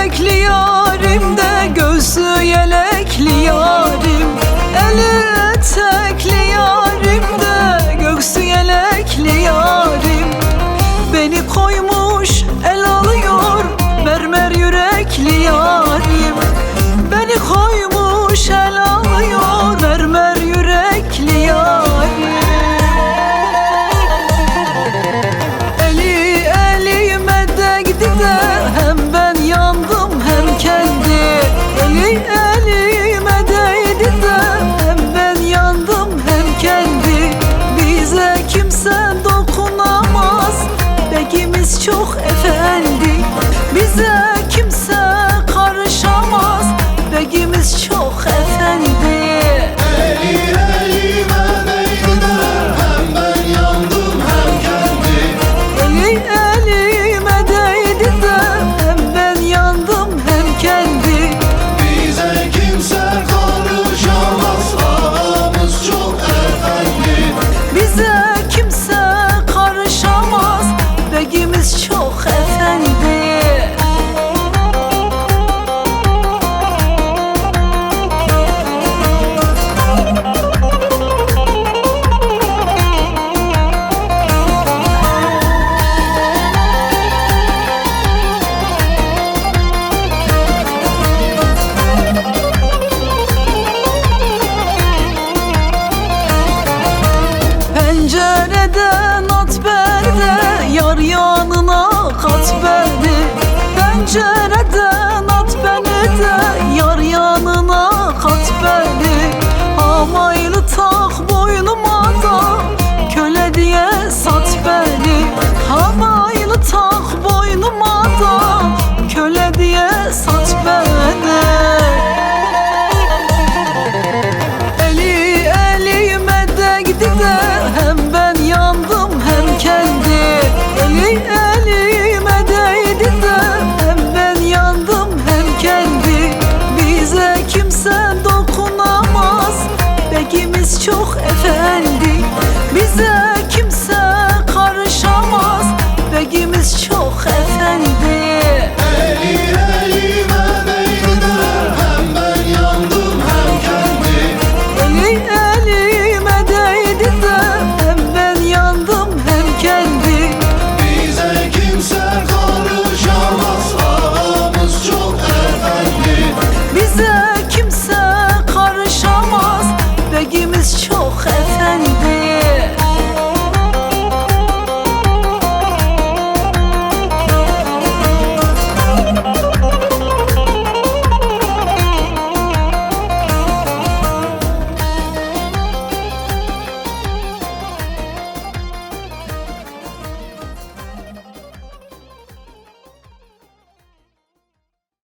etekli yarim de göğsü yelekli yarim. Eli etekli yarim de göğsü yelekli yarim. Beni koymuş el alıyor mermer yürekli yarim. Beni koymuş el alıyor mermer yürekli yarim. Eli elime değdi de hem ben yandım hem kendi. Eli elime değdi de hem ben yandım hem kendi. Bize kimse dokunamaz, bekimiz çok efendi. Bize kimse karışamaz, bekimiz çok efendi. Eli elime değdi de hem ben yandım hem kendi. Eli elime değdi de hem ben yandım hem kendi. Bize kimse karışamaz, ağamız çok efendi. Bize kimse karışamaz, bekimiz çok efendi. Pencereden at beni, yar yanına kat beni. Pencereden at beni de yar yanına kat beni. Hamaylı tak boynuma da köle diye sat beni. Hamaylı tak boynuma da köle diye sat